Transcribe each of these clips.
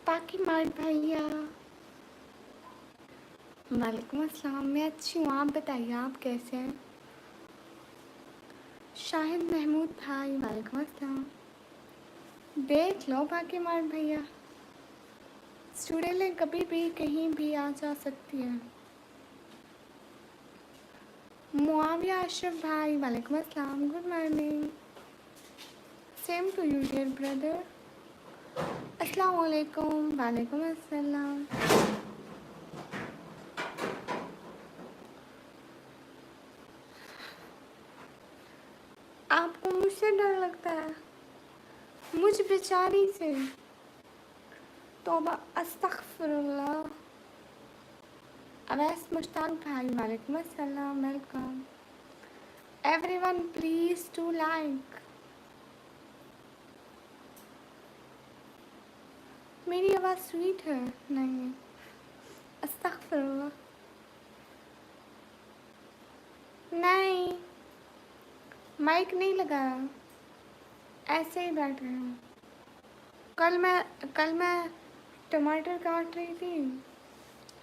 पाकि मार्ट भैया, वालेकुम अस्सलाम। मैं अच्छी हूँ, आप बताइए आप कैसे हैं? शाहिद महमूद भाई, वालेकुम अस्सलाम। देख लो पाकि मार्ट भैया, स्टूडेंट कभी भी कहीं भी आ जा सकती है। मुआविया अशरफ भाई, वालेकुम अस्सलाम, good morning. Same to you dear brother. अस्सलाम वालेकुम, वालेकुम अस्सलाम। आपको मुझसे डर लगता है? मुझ बेचारी से? तौबा अस्तगफिरुल्लाह। अवैस मुश्ताक भाई, वालेकुम अस्सलाम, welcome. Everyone please to like. मेरी आवाज़ स्वीट है? नहीं, अस्तगफिरुल्लाह। नहीं, माइक नहीं लगाया, ऐसे ही बैठ रहे हैं। कल मैं टमाटर काट रही थी,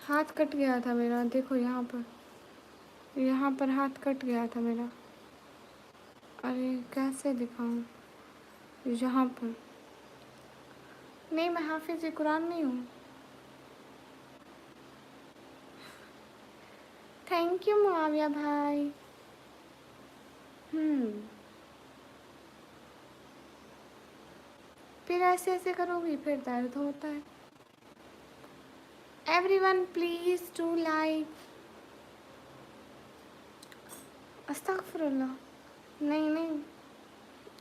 हाथ कट गया था मेरा। देखो यहाँ पर हाथ कट गया था मेरा। अरे कैसे दिखाऊं? यहाँ पर नहीं, मैं हाफिज़ कुरान नहीं हूँ। थैंक यू मुआविया भाई। फिर ऐसे ऐसे करोगी फिर दर्द होता है। Everyone please to like. अस्तगफिरुल्लाह। नहीं नहीं,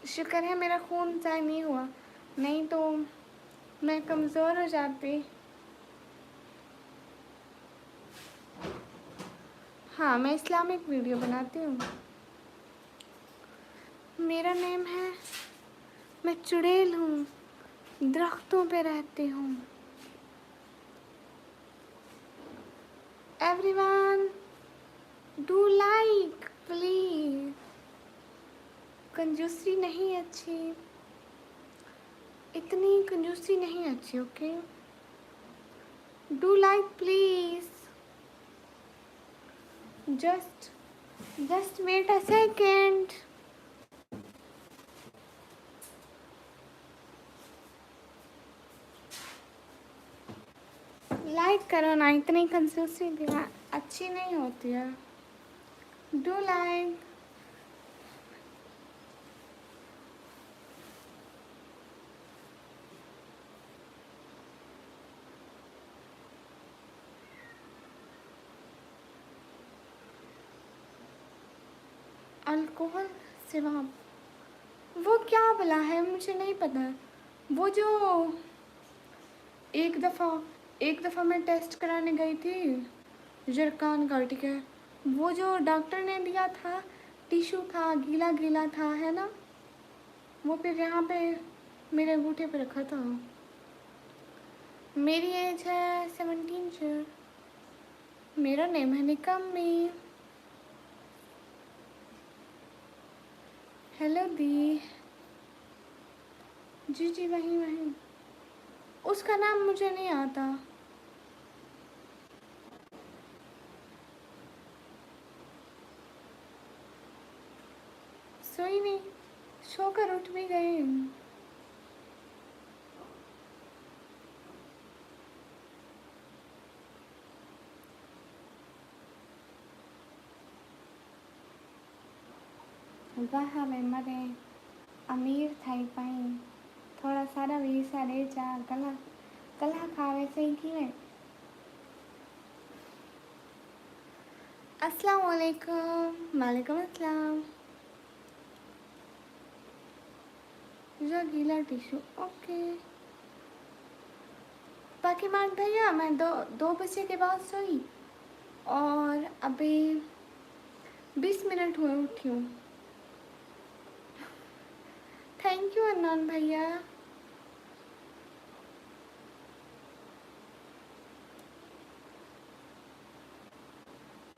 शुक्र है मेरा खून ज़ाय नहीं हुआ, नहीं तो मैं कमज़ोर हो जाती। हाँ, मैं इस्लामिक वीडियो बनाती हूँ। मेरा नेम है, मैं चुड़ैल हूँ, दरख्तों पे रहती हूँ। Everyone do like please. कंजूसी नहीं अच्छी, इतनी कंजूसी नहीं अच्छी। Okay, do like please. Just wait a second. Like करो ना, इतनी कंजूसी भी अच्छी नहीं होती है। Do like. अल्कोहल सिवाब, वो क्या भला है? मुझे नहीं पता। वो जो एक दफ़ा मैं टेस्ट कराने गई थी जरकान का, ठीक है, वो जो डॉक्टर ने दिया था टिश्यू था, गीला गीला था, है ना? वो फिर यहाँ पे मेरे अंगूठे पे रखा था। मेरी एज है 17 ईयर। मेरा नेम है निकम्मी। हेलो दी। जी जी, वहीं वहीं। उसका नाम मुझे नहीं आता। सोई नहीं, सोकर उठ भी गए। वाह वे मरे अमीर थाई पाई, थोड़ा सारा भी सारे जा गला गला खावे सही की है। अस्सलाम वालेकुम, वालेकुम अस्सलाम। जो गीला टिश्यू, ओके। बाकी मान भैया, मैं दो बजे के बाद सोई और अभी 20 मिनट हुए उठी हूँ। थैंक यू अन्नान भैया।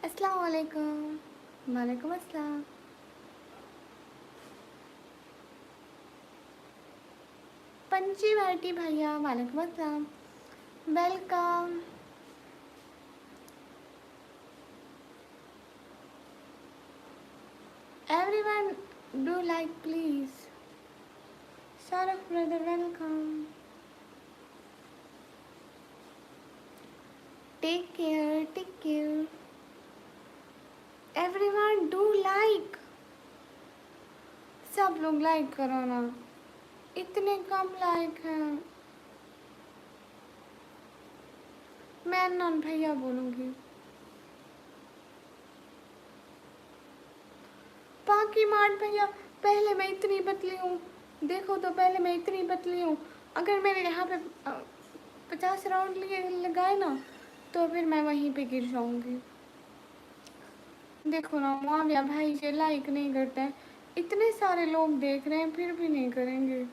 अस्सलाम वालेकुम, वालेकुम अस्सलाम। पंची भाटी भैया, वालेकुम अस्सलाम। Welcome. Everyone do like please. Saurabh brother welcome. Take care, take care. Everyone do like. सब लोग लाइक करो ना, इतने कम लाइक हैं। मैं नन भैया बोलूँगी। बाकी मार्ट भैया, पहले मैं इतनी पतली हूँ, देखो तो पहले मैं इतनी पतली हूँ। अगर मैंने यहाँ पे 50 राउंड लिए लगाए ना, तो फिर मैं वहीं पे गिर जाऊँगी। देखो ना, माविया भाई से लाइक नहीं करते हैं, इतने सारे लोग देख रहे हैं फिर भी नहीं करेंगे।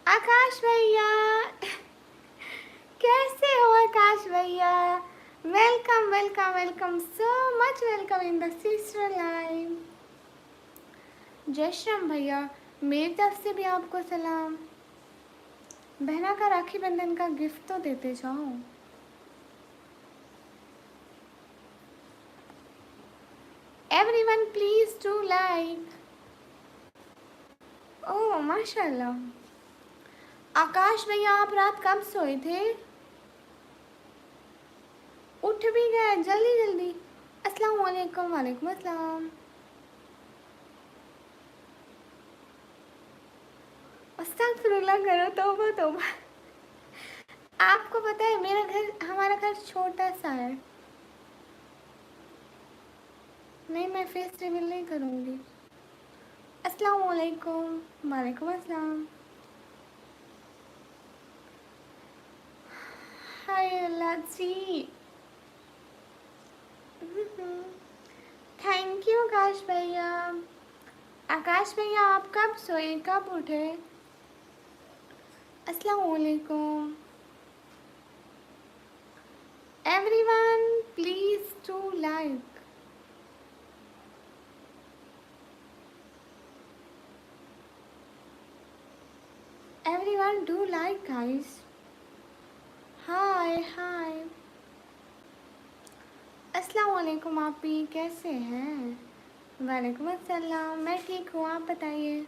आकाश भैया कैसे हो आकाश भैया? Welcome welcome welcome, so much welcome in the sister live. जय श्याम भैया, मेरी तरफ से भी आपको सलाम। बहना का राखी बंधन का गिफ्ट तो देते जाओ। Everyone please do like. ओह माशाल्लाह। आकाश भैया, आप रात कब सोए थे? उठ भी गए जल्दी जल्दी। अस्सलाम वालेकुम। वालेकुम अस्सलाम। अस्तगफिरुल्लाह करो, तौबा तौबा। आपको पता है हमारा घर छोटा सा है। नहीं, मैं फेस रिवील नहीं करूँगी। अस्सलाम वालेकुम। वालेकुम अस्सलाम। हाय लाची। थैंक यू आकाश भैया। आकाश भैया, आप कब सोए, कब उठे? अस्सलाम वालेकुम। Everyone please to like. Everyone do like guys. Hi hi. अस्सलाम वालेकुम, आप भी कैसे हैं? वालेकुम अस्सलाम, मैं ठीक हूँ, आप बताइए।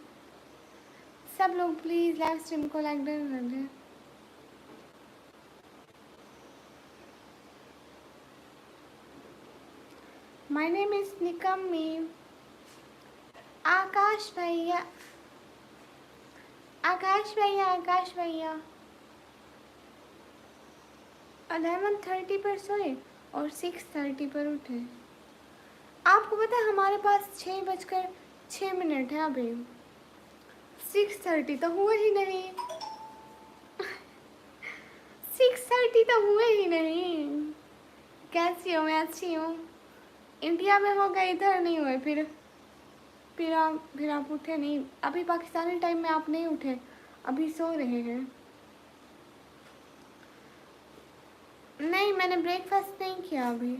सब लोग प्लीज़ लाइव स्ट्रीम को लाइक कर दें। माय नेम इज निकम्मी। आकाश भैया, आकाश भैया, आकाश भैया। 11:30 पर सोए और 6:30 पर उठे। आपको पता है हमारे पास 6:06 है अभी। 6:30 तो हुए ही नहीं। 6:30 तो हुए ही नहीं। कैसी हो? मैं अच्छी हूँ। इंडिया में हो गए, इधर नहीं हुए। फिर आप उठे नहीं। अभी पाकिस्तानी टाइम में आप नहीं उठे, अभी सो रहे हैं। नहीं, मैंने ब्रेकफास्ट नहीं किया अभी।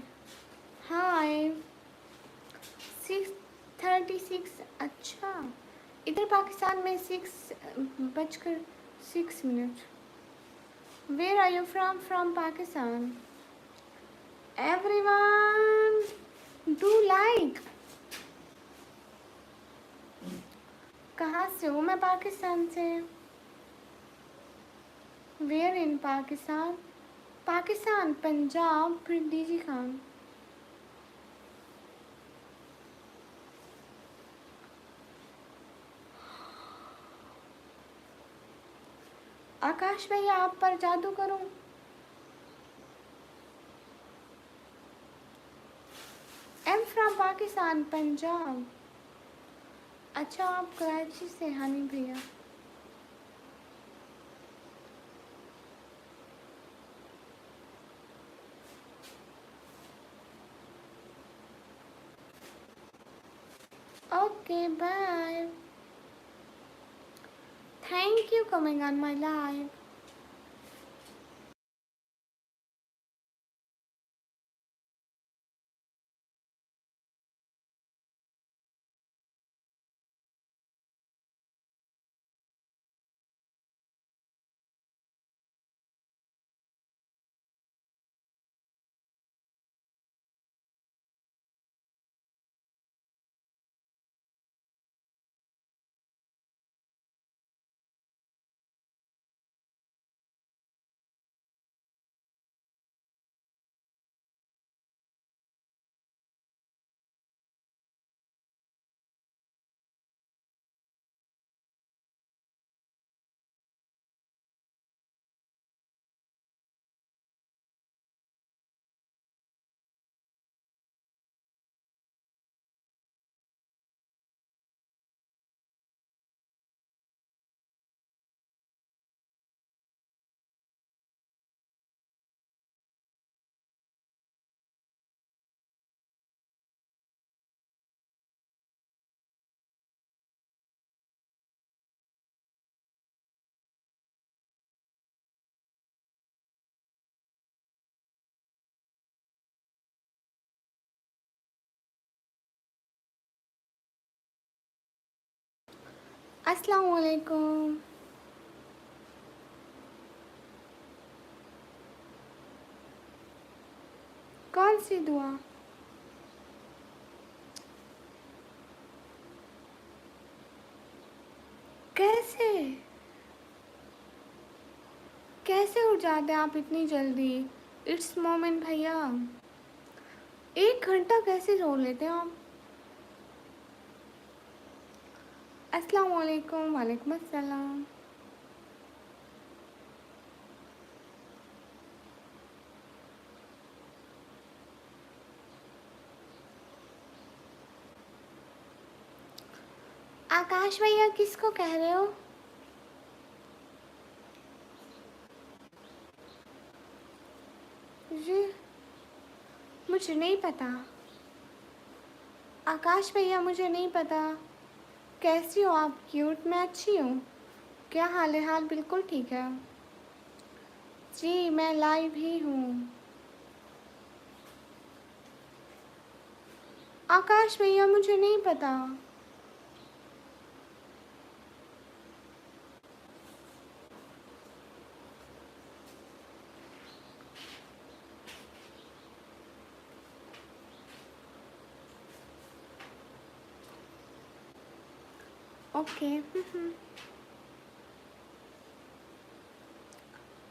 हाय। 6:36। अच्छा, इधर पाकिस्तान में 6:06। Where are you from? From Pakistan. Everyone do like. कहाँ से हो? मैं पाकिस्तान से। Where in Pakistan? पाकिस्तान, पंजाब, फिर डीजी खान। आकाश भैया, आप पर जादू करूं? Am from Pakistan, Punjab. अच्छा, आप कराची से? हनी भैया। Okay, bye. Thank you coming on my live. अस्सलाम वालेकुम। कौन सी दुआ? कैसे कैसे उठ जाते आप इतनी जल्दी? इट्स मोमेंट भैया। 1 घंटा कैसे सो लेते हैं आप? अस्सलाम वालेकुम। वालेकुम अस्सलाम। आकाश भैया किसको कह रहे हो? जी मुझे नहीं पता। आकाश भैया मुझे नहीं पता। कैसी हो आप? क्यूट। मैं अच्छी हूँ। क्या हाल है? हाल बिल्कुल ठीक है जी। मैं लाइव ही हूँ। आकाश भैया मुझे नहीं पता। ओके।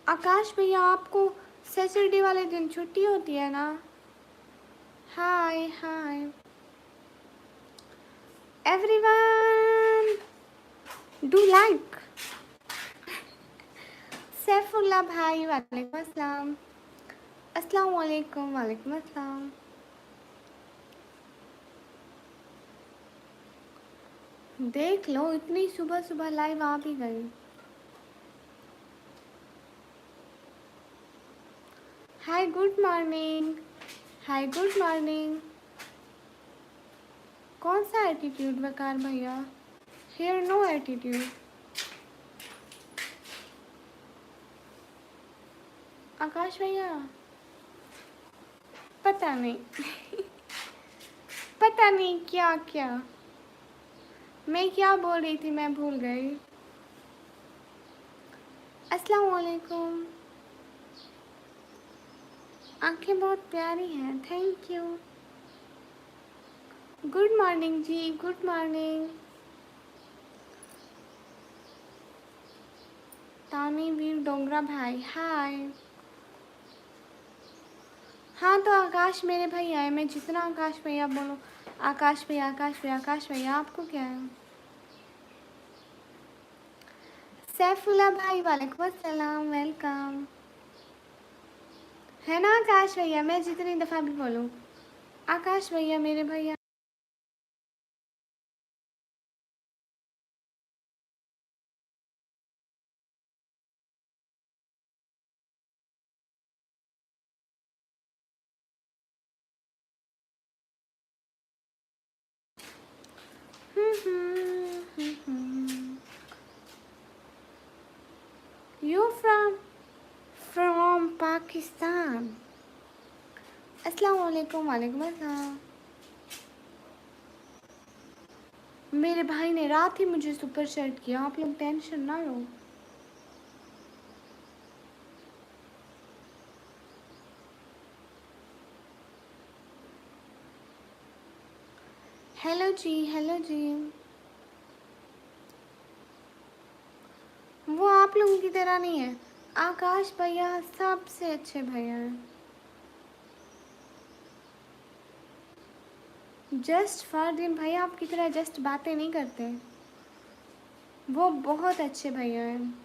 आकाश भैया आपको सैटरडे वाले दिन छुट्टी होती है ना? Hi hi everyone, do like. Saifullah भाई वालेकुम अस्सलाम। अस्सलाम वालेकुम। वालेकुम अस्सलाम। देख लो, इतनी सुबह सुबह लाइव आ भी गई। Hi good morning. Hi good morning. कौन सा एटीट्यूड वकार भैया? Here no attitude. आकाश भैया पता नहीं पता नहीं क्या क्या मैं क्या बोल रही थी, मैं भूल गई। अस्सलाम वालेकुम। आंखें बहुत प्यारी हैं, थैंक यू। गुड मॉर्निंग जी, गुड मॉर्निंग। तानी वीर डोंगरा भाई हाय। हाँ तो आकाश मेरे भैया है, मैं जितना आकाश भैया बोलूँ। आकाश भैया आकाश भैया आकाश भैया, आपको क्या है? सैफुल्ला भाई वालेकुम अस्सलाम, वेलकम। है ना आकाश भैया, मैं जितनी दफ़ा भी बोलूँ। आकाश भैया मेरे भैया। You from Pakistan. अस्सलाम वालेकुम। वालेकुम अस्सलाम। मेरे भाई ने रात ही मुझे सुपर शर्ट किया, आप लोग टेंशन ना लो। हेलो जी, हेलो जी। वो आप लोगों की तरह नहीं है। आकाश भैया सबसे अच्छे भैया हैं। जस्ट फरदीन भैया आपकी तरह जस्ट बातें नहीं करते। वो बहुत अच्छे भैया हैं।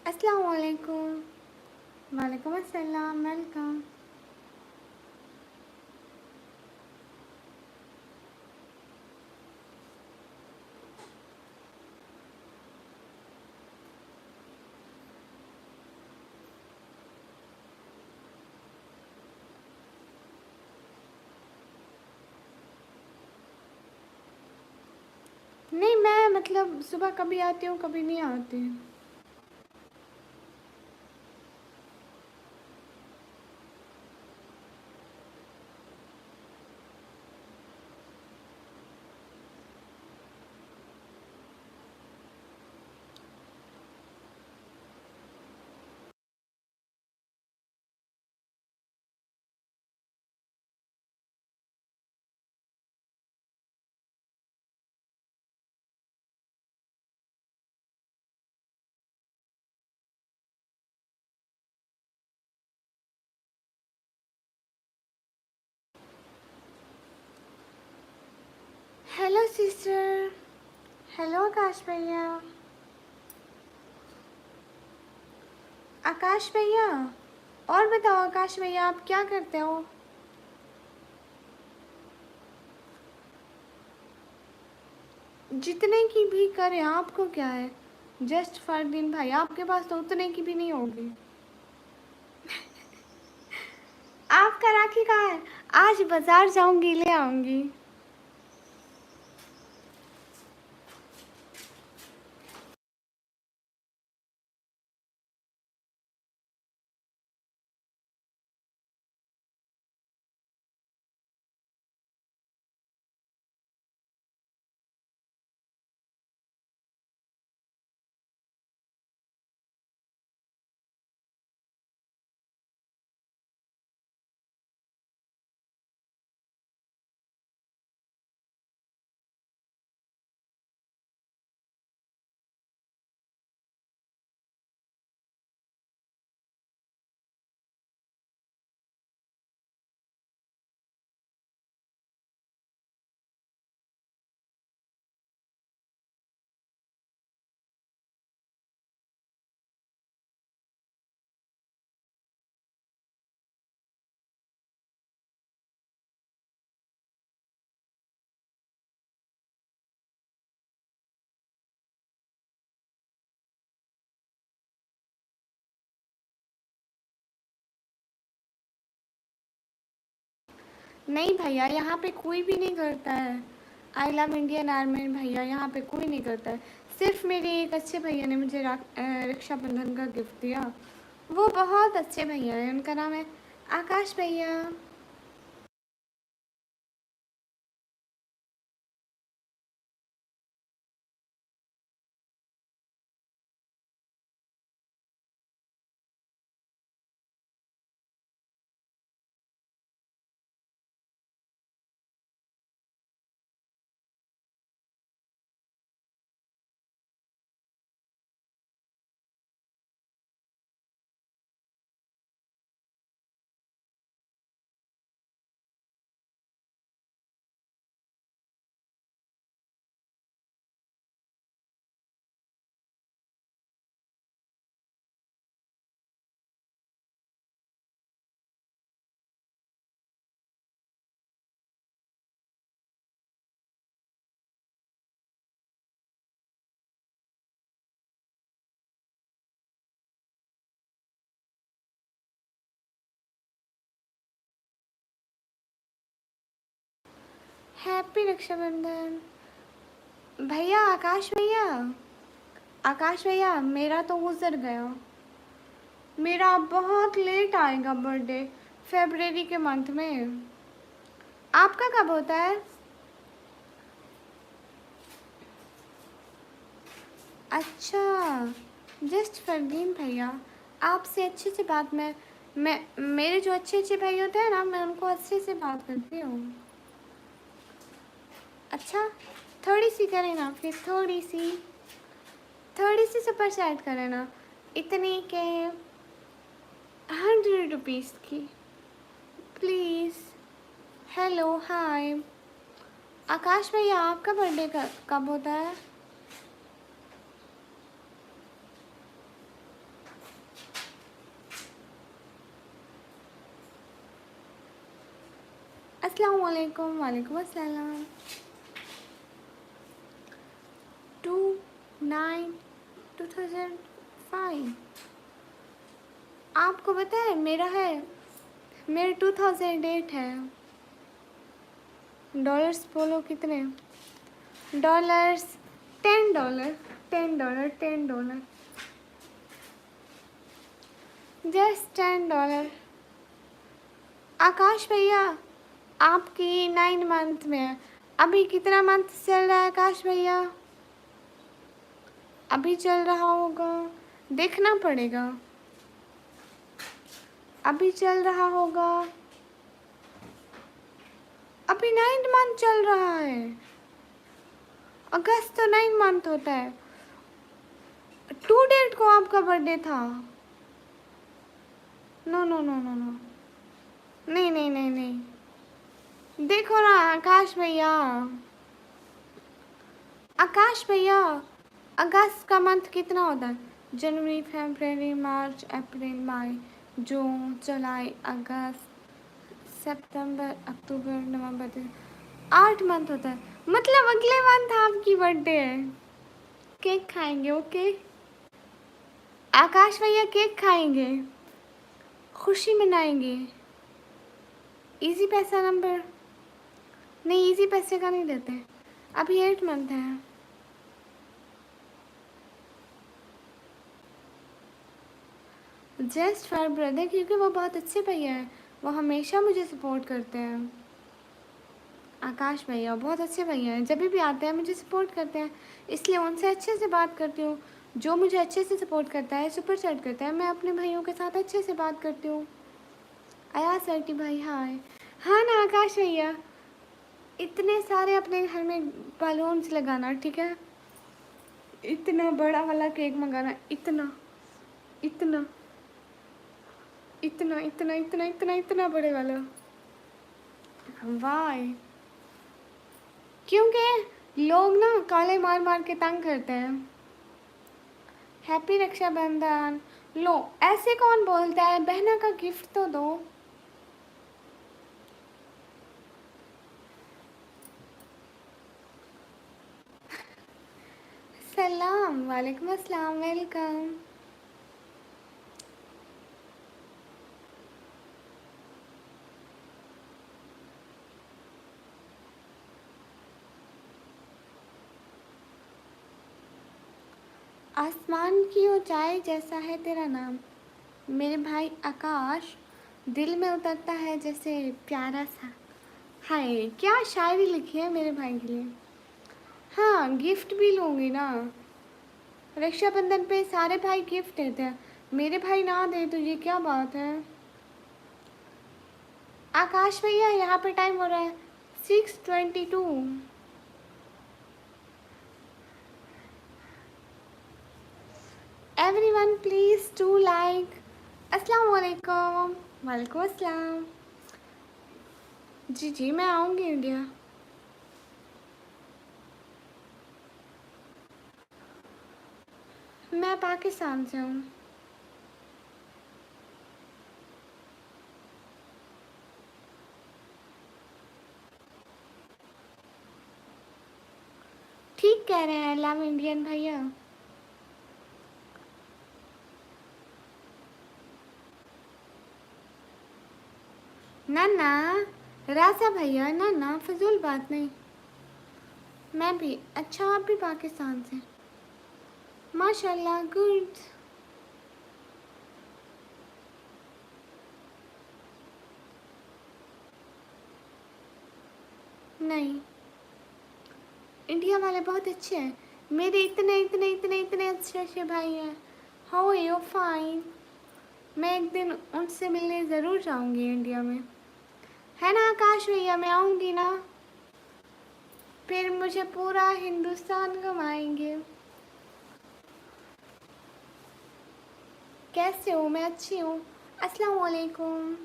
अस्सलाम वालेकुम। वालेकुम अस्सलाम, वेलकम। नहीं, मैं मतलब सुबह कभी आती हूँ, कभी नहीं आती। Hello sister. हेलो आकाश भैया। आकाश भैया, और बताओ आकाश भैया, आप क्या करते हो? जितने की भी करें, आपको क्या है? जस्ट फरदीन भाई, आपके पास तो उतने की भी नहीं होगी। आपका राखी कहाँ है? आज बाजार जाऊंगी, ले आऊंगी। नहीं भैया, यहाँ पे कोई भी नहीं करता है। आई लव इंडियन आर्मी भैया, यहाँ पे कोई नहीं करता है। सिर्फ मेरे एक अच्छे भैया ने मुझे रक्षाबंधन का गिफ्ट दिया। वो बहुत अच्छे भैया हैं, उनका नाम है आकाश भैया। हैप्पी रक्षाबंधन भैया। आकाश भैया, आकाश भैया, मेरा तो गुजर गया। मेरा बहुत लेट आएगा बर्थडे, फरवरी के मंथ में। आपका कब होता है? अच्छा, जस्ट फरदीन भैया, आपसे अच्छे से बात मैं मेरे जो अच्छे अच्छे भाई होते हैं ना, मैं उनको अच्छे से बात करती हूँ। अच्छा, थोड़ी सी करें ना, फिर थोड़ी सी सुपर चैट करें ना, इतनी के 100 रुपीज़ की, प्लीज़। हेलो, हाय। आकाश भैया, आपका बर्थडे कब होता है? अस्सलाम वालेकुम। वालेकुम अस्सलाम। 2005। आपको पता है मेरा 2008 है। डॉलर्स बोलो कितने? Dollars $10, $10, $10, just $10। आकाश भैया आपकी 9 मंथ में है। अभी कितना मंथ चल रहा है आकाश भैया? अभी चल रहा होगा, देखना पड़ेगा। अभी चल रहा होगा, अभी 9 मंथ चल रहा है। अगस्त तो 9 मंथ होता है। 2 डेट को आपका बर्थडे था। No no no no no, नहीं नहीं नहीं नहीं, देखो ना आकाश भैया। आकाश भैया अगस्त का मंथ कितना होता है? जनवरी, फरवरी, मार्च, अप्रैल, मई, जून, जुलाई, अगस्त, सितंबर, अक्टूबर, नवंबर, 8 मंथ होता है। मतलब अगले मंथ आपकी बर्थडे है। केक खाएंगे? ओके आकाश भैया, केक खाएंगे, खुशी मनाएंगे। इजी पैसा नंबर नहीं, इजी पैसे का नहीं देते। अभी 8 मंथ है। जस्ट फॉर ब्रदर, क्योंकि वो बहुत अच्छे भैया हैं, वो हमेशा मुझे सपोर्ट करते हैं। आकाश भैया बहुत अच्छे भैया हैं, जब भी आते हैं मुझे सपोर्ट करते हैं, इसलिए उनसे अच्छे से बात करती हूँ। जो मुझे अच्छे से सपोर्ट करता है, सुपर चैट करता है, मैं अपने भाइयों के साथ अच्छे से बात करती हूँ। आया सर्टी भाई हाय। हाँ ना आकाश भैया, इतने सारे अपने घर में बलून्स लगाना, ठीक है? इतना बड़ा वाला केक मंगाना, इतना इतना इतना इतना इतना इतना इतना बड़े वाला। वाई, क्योंकि लोग ना काले मार मार के तंग करते हैं। हैप्पी रक्षाबंधन। लो, ऐसे कौन बोलता है? बहना का गिफ्ट तो दो। सलाम वालेकुम अस्सलाम, वेलकम। आसमान की ऊंचाई जैसा है तेरा नाम, मेरे भाई आकाश, दिल में उतरता है जैसे प्यारा सा। हाय, क्या शायरी लिखी है मेरे भाई के लिए। हाँ, गिफ्ट भी लूँगी ना। रक्षाबंधन पे सारे भाई गिफ्ट देते हैं, मेरे भाई ना दे तो ये क्या बात है? आकाश भैया यहाँ पे टाइम हो रहा है 6:22। Everyone please to like. अस्सलाम वालेकुम। वालेकुम अस्सलाम। जी जी, मैं आऊँगी इंडिया। मैं पाकिस्तान से हूँ। ठीक कह रहे हैं लव इंडियन भैया। ना ना राजा भैया, ना ना फजूल बात नहीं। मैं भी। अच्छा, आप भी पाकिस्तान से? माशाल्लाह, गुड। नहीं, इंडिया वाले बहुत अच्छे हैं। मेरे इतने इतने इतने इतने अच्छे अच्छे भाई हैं। How are you? फाइन। मैं एक दिन उनसे मिलने ज़रूर जाऊंगी इंडिया में, है ना आकाश भैया? मैं आऊँगी ना, फिर मुझे पूरा हिंदुस्तान घुमाएंगे। कैसे हो? मैं अच्छी हूँ। अस्सलाम वालेकुम।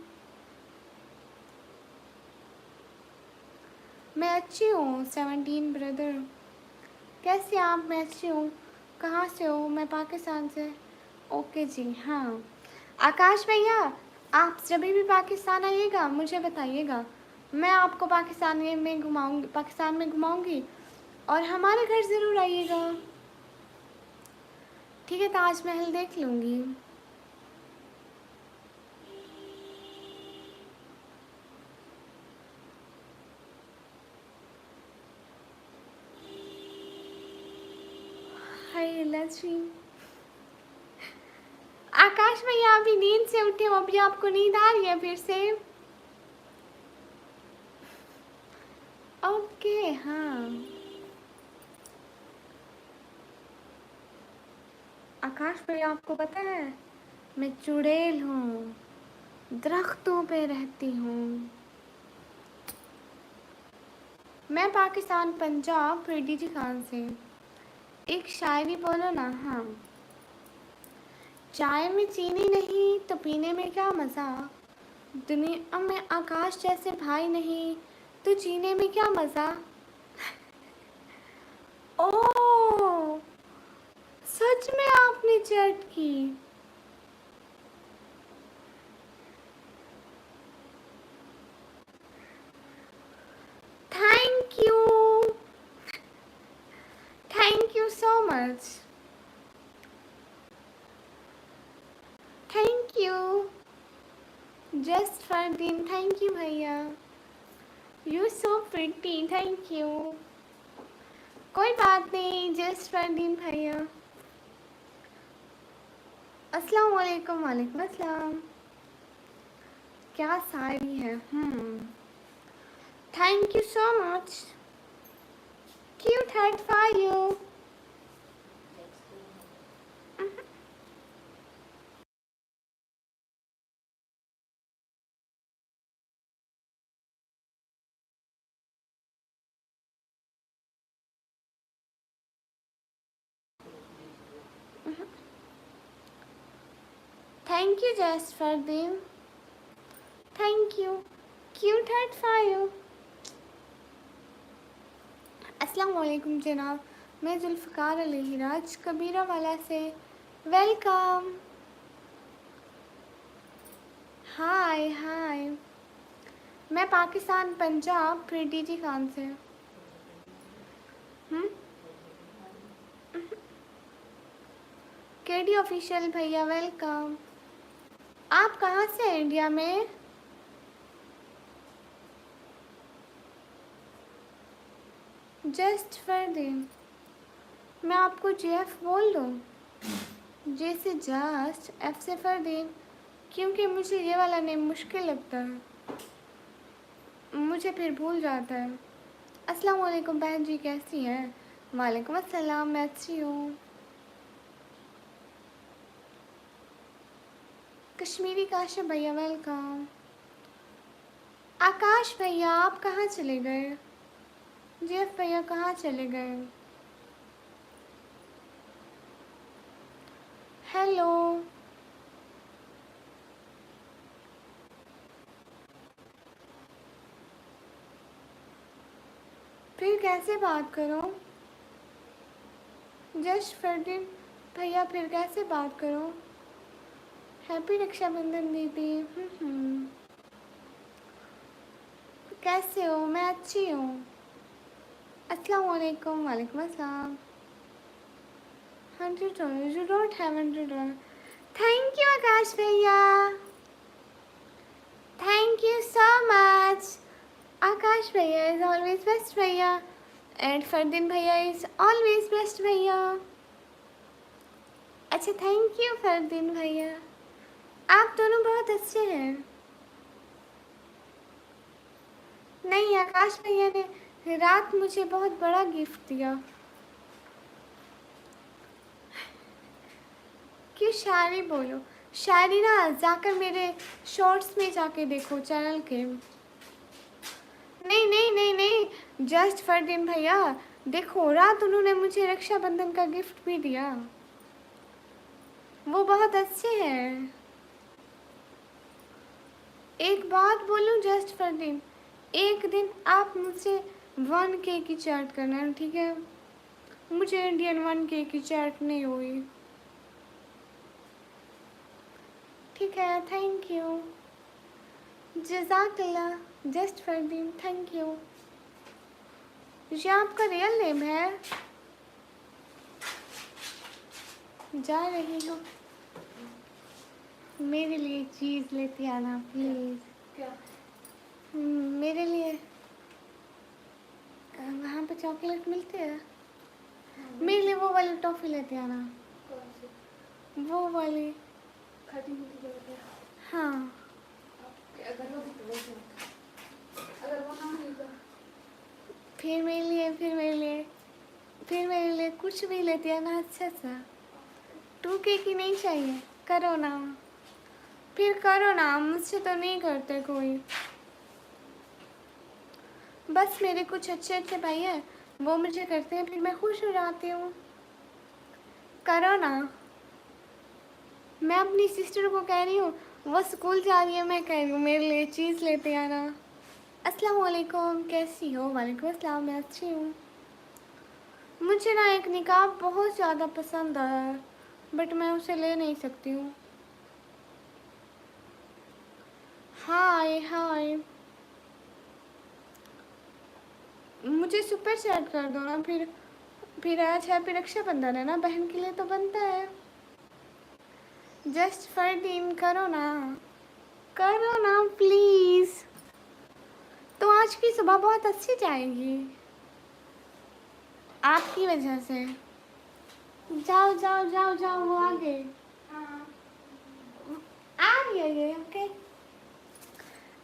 मैं अच्छी हूँ 17 ब्रदर। कैसे आप? मैं अच्छी हूँ। कहाँ से हो? मैं पाकिस्तान से। ओके जी, हाँ। आकाश भैया, आप जब भी पाकिस्तान आइएगा मुझे बताइएगा, मैं आपको पाकिस्तान में घुमाऊंगी और हमारे घर ज़रूर आइएगा, ठीक है? ताजमहल देख लूँगी। हाय लक्ष्मी। आकाश भैया अभी नींद से उठे हो, अभी आपको नींद आ रही है फिर से? ओके हाँ। आकाश भैया आपको पता है मैं चुड़ैल हूँ, दरख्तों पे रहती हूँ। मैं पाकिस्तान पंजाब डीजी खान से। एक शायरी बोलो ना। हाँ। चाय में चीनी नहीं तो पीने में क्या मज़ा, दुनिया में आकाश जैसे भाई नहीं तो जीने में क्या मज़ा। ओह, सच में आपने चैट की? Thank you, thank you so much, thank you just for दिन। थैंक यू भैया, you so pretty, thank you. कोई बात नहीं, जस्ट फॉर दिन भैया। अस्सलाम वालेकुम। वालेकुम अस्सलाम। क्या शायरी है। Thank you so much, cute heart for you. Thank you just for दिन, thank you, cute heart for you. अस्सलाम वालेकुम जनाब, मैं जुल्फ़िकार अली राज कबीरा वाला से। वेलकम। हाय हाय। मैं पाकिस्तान पंजाब डीजी खान से। केडी ऑफिशियल भैया वेलकम। आप कहाँ से हैं इंडिया में? जस्ट फॉर दिन। मैं आपको जेएफ बोल दूँ? जे से जस्ट, एफ से फॉर दिन, क्योंकि मुझे ये वाला नेम मुश्किल लगता है, मुझे फिर भूल जाता है। अस्सलाम वालेकुम बहन जी, कैसी हैं? वालेकुम अस्सलाम, मैं अच्छी हूँ। कश्मीरी काशिफ भैया वेलकम। आकाश भैया आप कहाँ चले गए? जेफ भैया कहाँ चले गए? हेलो। फिर कैसे बात करूँ? जस्ट फरदीन भैया फिर कैसे बात करूँ? हैप्पी रक्षाबंधन दीदी। कैसे हो? मैं अच्छी हूँ। अस्सलाम वालेकुम। वालेकुम अस्सलाम। 100 you don't have 100। Thank you Akash भैया, thank you so much. Akash भैया इज ऑलवेज बेस्ट भैया एंड फरदीन भैया इज ऑलवेज बेस्ट भैया। अच्छा थैंक यू फरदीन भैया, आप दोनों बहुत अच्छे हैं। नहीं, आकाश भैया ने रात मुझे बहुत बड़ा गिफ्ट दिया। क्यों शायरी बोलो? शायरी ना जाकर मेरे शॉर्ट्स में जाके देखो चैनल के। नहीं नहीं नहीं नहीं, जस्ट फरदीन भैया देखो, रात उन्होंने मुझे रक्षाबंधन का गिफ्ट भी दिया, वो बहुत अच्छे हैं। एक बात बोलूं जस्ट फरदीन, एक दिन आप मुझसे 1K की चैट करना, ठीक है? मुझे इंडियन 1K की चैट नहीं हुई, ठीक है? Thank you. जज़ाकल्लाह जस्ट फरदीन, थैंक यू। ये आपका रियल नेम है? जा रही हूँ, मेरे लिए चीज़ लेती आना प्लीज़। क्या? मेरे लिए वहाँ पे चॉकलेट मिलती है, मेरे लिए वो वाली टॉफ़ी लेती आना। कौन सी? वो वाली। खट्टी मीठी जो होती है। हाँ। अगर वो भी तो वैसे अगर वो ना मिली तो फिर मेरे लिए कुछ भी लेती है ना, अच्छा सा। 2K की नहीं चाहिए, करो ना, फिर करो ना, मुझसे तो नहीं करते कोई। बस मेरे कुछ अच्छे अच्छे भाई हैं, वो मुझे करते हैं, फिर मैं खुश हो जाती हूँ। करो ना। मैं अपनी सिस्टर को कह रही हूँ, वो स्कूल जा रही है, मैं कह रही हूँ मेरे लिए चीज़ लेते आना। अस्सलाम वालेकुम, कैसी हो? वालेकुम अस्सलाम, मैं अच्छी हूँ। मुझे ना एक निकाब बहुत ज़्यादा पसंद आया है, बट मैं उसे ले नहीं सकती हूँ। हाय हाय, मुझे सुपर चैट कर दो ना, फिर आज हैप्पी रक्षाबंधन है ना, बहन के लिए तो बनता है। जस्ट फरदीन करो ना प्लीज़। तो आज की सुबह बहुत अच्छी जाएगी आपकी वजह से। जाओ जाओ जाओ जाओ, वो आगे आ रही है ये। ओके,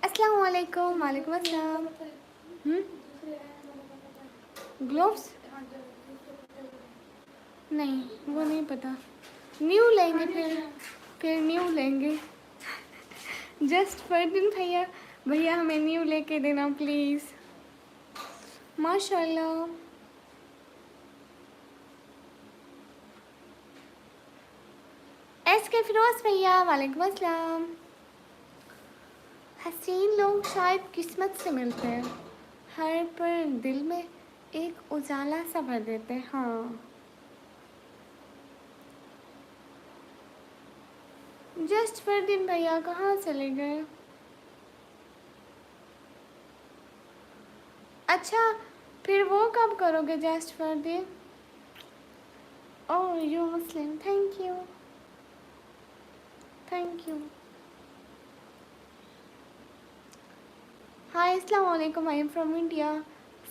अस्सलाम वालेकुम। वालेकुम अस्सलाम। ग्लोव्स नहीं, वो नहीं पता। न्यू लेंगे, फिर न्यू लेंगे। जस्ट फरदीन भैया, भैया हमें न्यू लेके देना प्लीज़। माशाल्लाह। एस के फिरोज भैया, वालेकुम अस्सलाम। हसीन लोग शायद किस्मत से मिलते हैं, हर पर दिल में एक उजाला सा भर देते हैं। हाँ, जस्ट फरदीन भैया कहाँ चले गए? अच्छा, फिर वो कब करोगे just Fardeen? Oh you Muslim, thank you thank you. Hi अस्सलाम वालेकुम, I am from India,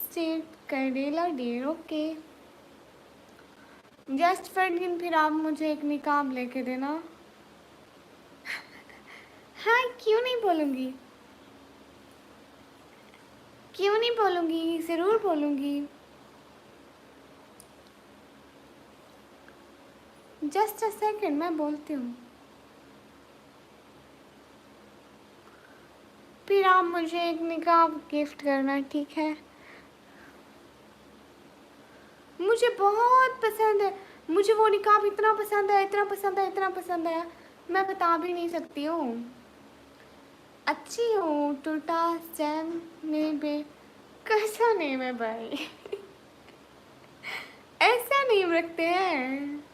state Kerala there. Okay just Fardeen, फिर आप मुझे एक निकाब लेके देना। हाँ, क्यों नहीं बोलूँगी, क्यों नहीं बोलूँगी, ज़रूर बोलूँगी। जस्ट अ सेकेंड, मैं बोलती हूँ। फिर आप मुझे एक निकाब गिफ्ट करना, ठीक है? मुझे बहुत पसंद है, मुझे वो निकाब इतना पसंद है, इतना पसंद है, इतना पसंद है, मैं बता भी नहीं सकती हूँ। अच्छी हूँ, टूटा चैन नेम पे। कैसा नेम है भाई? ऐसा नेम रखते हैं?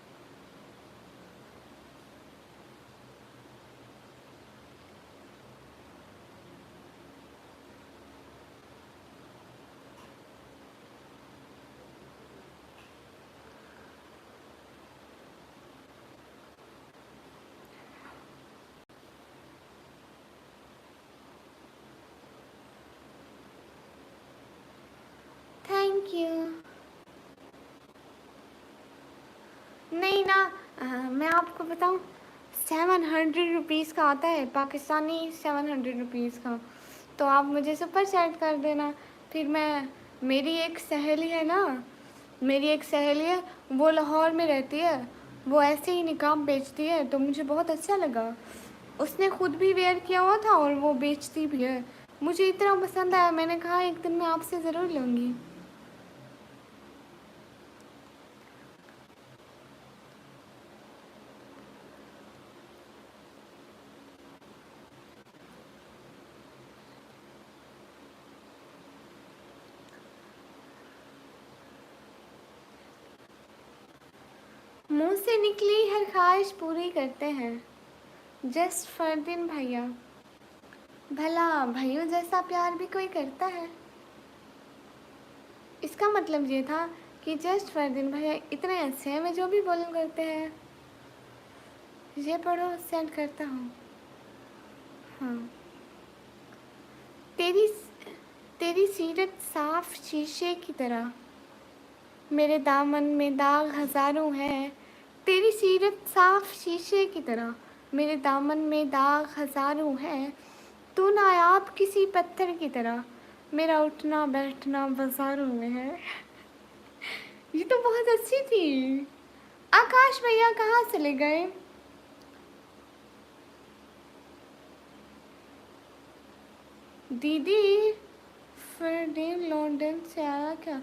Thank you. नहीं ना, मैं आपको बताऊँ, 700 रुपीज़ का आता है, पाकिस्तानी 700 रुपीज़ का। तो आप मुझे सुपर चैट कर देना, फिर मैं, मेरी एक सहेली है ना, मेरी एक सहेली है, वो लाहौर में रहती है, वो ऐसे ही निकाब बेचती है, तो मुझे बहुत अच्छा लगा। उसने खुद भी वेयर किया हुआ था और वो बेचती भी है, मुझे इतना पसंद आया, मैंने कहा एक दिन मैं आपसे ज़रूर लूँगी। मुंह से निकली हर ख्वाहिश पूरी करते हैं, जस्ट फरदीन भैया। भला भाइयों जैसा प्यार भी कोई करता है? इसका मतलब ये था कि जस्ट फरदीन भैया इतने अच्छे हैं, मैं जो भी बोलूं करते हैं। ये पढ़ो, सेंड करता हूँ। हाँ, तेरी तेरी सीरत साफ शीशे की तरह, मेरे दामन में दाग हजारों हैं। तेरी सीरत साफ शीशे की तरह, मेरे दामन में दाग हजारों हैं। तू नायाब किसी पत्थर की तरह, मेरा उठना बैठना बाजारों में है। ये तो बहुत अच्छी थी। आकाश भैया कहाँ चले गए? दीदी फरदीन लंदन से आया क्या?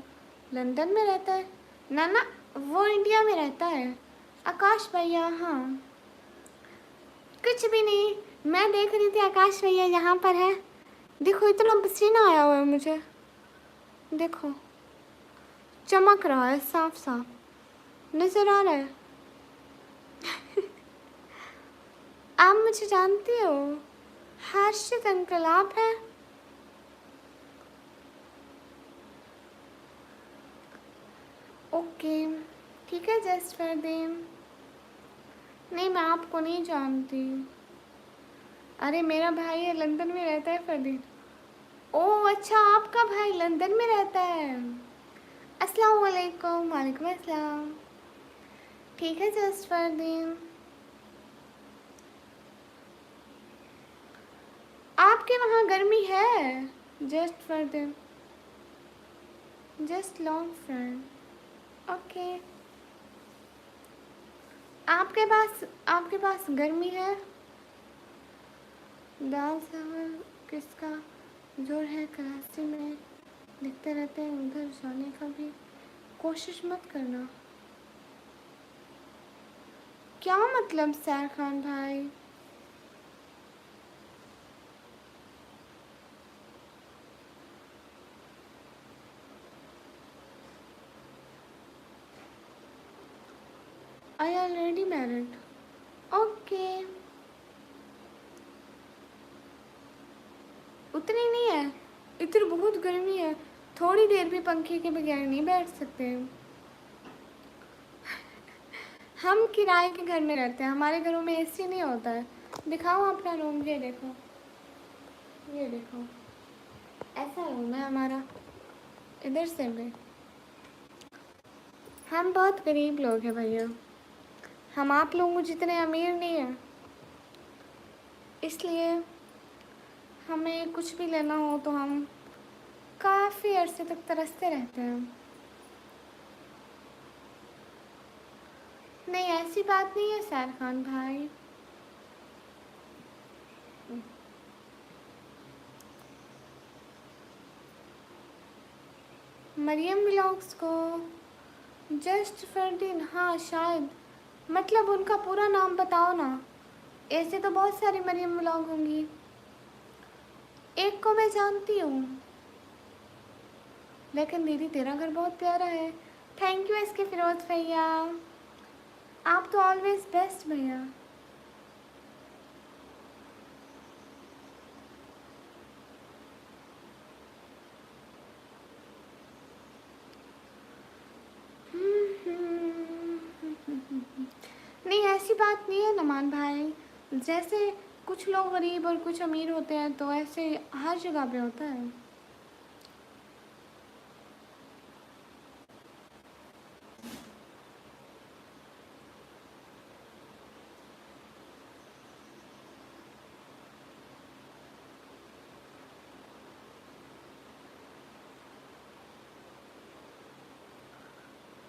लंदन में रहता है? ना ना, वो इंडिया में रहता है। आकाश भैया, हाँ कुछ भी नहीं, मैं देख रही थी आकाश भैया यहाँ पर है। देखो इतना पसीना आया हुआ है मुझे, देखो चमक रहा है, साफ साफ नजर आ रहा है। आप मुझे जानती हो? हर्षित अंकल आप हैं? ओके ठीक है, जस्ट फरदीन। नहीं, मैं आपको नहीं जानती। अरे मेरा भाई है, लंदन में रहता है फरदीन। ओह अच्छा, आपका भाई लंदन में रहता है। अस्सलाम वालेकुम। वालेकुम अस्सलाम। ठीक है जस्ट फरदीन। आपके वहाँ गर्मी है? Just Fardeen, just long friend. Okay, आपके पास गर्मी है? दाल चावल किसका जोर है कराची में, दिखते रहते हैं, उधर जाने का भी कोशिश मत करना। क्या मतलब सैर खान भाई? I already married. ओके, उतनी नहीं है, इधर बहुत गर्मी है, थोड़ी देर भी पंखे के बगैर नहीं बैठ सकते। हम किराए के घर में रहते हैं, हमारे घरों में एसी नहीं होता है। दिखाओ अपना रूम, ये देखो, ये देखो, ऐसा रूम है हमारा। इधर से भी हम बहुत गरीब लोग हैं भैया, हम आप लोगों जितने अमीर नहीं हैं, इसलिए हमें कुछ भी लेना हो तो हम काफ़ी अरसे तक तरसते रहते हैं। नहीं ऐसी बात नहीं है सैर खान भाई। मरियम व्लॉग्स को जस्ट फरदीन, हाँ शायद, मतलब उनका पूरा नाम बताओ ना, ऐसे तो बहुत सारी मरियम व्लॉग होंगी। एक को मैं जानती हूँ, लेकिन दीदी तेरा घर बहुत प्यारा है। थैंक यू इसके फिरोज भैया, आप तो ऑलवेज बेस्ट भैया। नहीं ऐसी बात नहीं है नमान भाई, जैसे कुछ लोग गरीब और कुछ अमीर होते हैं तो ऐसे हर जगह पे होता है।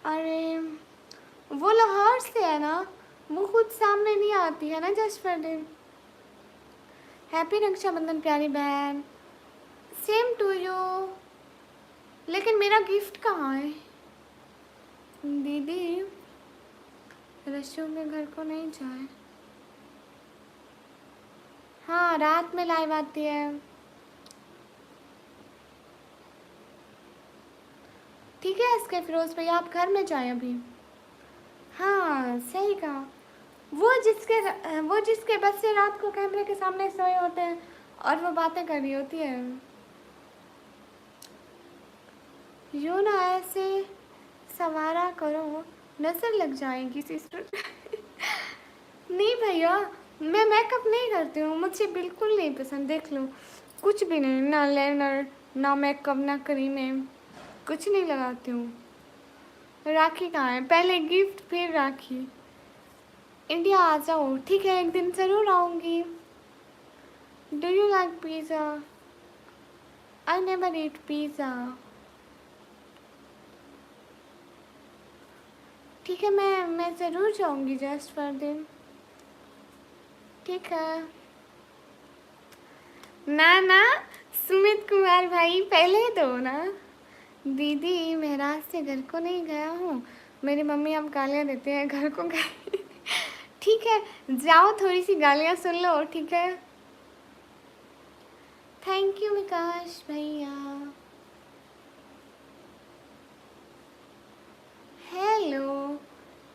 अरे वो लाहौर से है ना, वो खुद सामने नहीं आती है ना जस्ट फॉर दिन। हैप्पी रक्षाबंधन प्यारी बहन, सेम टू यू। लेकिन मेरा गिफ्ट कहाँ है दीदी? रशों के घर को नहीं जाए। हाँ रात में लाइव आती है। ठीक है इसके फिरोज भैया, आप घर में जाएं अभी। हाँ सही कहा, वो जिसके बच्चे रात को कैमरे के सामने सोए होते हैं और वो बातें कर रही होती है। यूँ ना ऐसे सवारा करो, नजर लग जाएगी सिस्टर। नहीं भैया, मैं मेकअप नहीं करती हूँ, मुझे बिल्कुल नहीं पसंद। देख लो, कुछ भी नहीं, ना लाइनर ना मेकअप ना क्रीमें, कुछ नहीं लगाती हूँ। राखी कहाँ है? पहले गिफ्ट फिर राखी। इंडिया आ जाओ, ठीक है, एक दिन ज़रूर आऊँगी। Do you like pizza? I never eat pizza. ठीक है, मैं ज़रूर जाऊँगी जस्ट फॉर दिन। ठीक है ना ना, सुमित कुमार भाई पहले दो ना। दीदी मैं रात से घर को नहीं गया हूँ, मेरी मम्मी अब गालियाँ देते हैं घर को गए। ठीक है, जाओ थोड़ी सी गालियाँ सुन लो, ठीक है। थैंक यू विकास भैया। हेलो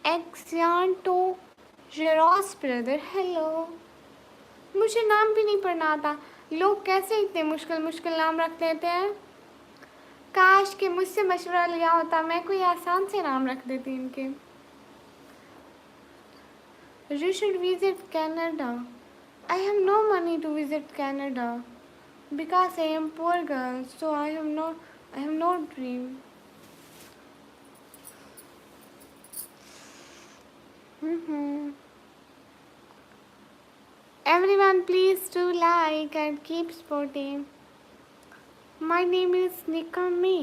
एक्सियांटो जेरोस ब्रदर, हेलो। मुझे नाम भी नहीं पढ़ना आता, लोग कैसे इतने मुश्किल मुश्किल नाम रख देते हैं। काश कि मुझसे मशवरा लिया होता, मैं कोई आसान से नाम रख देती इनके। You should visit Canada. I have no money to visit Canada because I am poor girl, so I have no dream. Everyone please do like and keep supporting. My name is Nikami.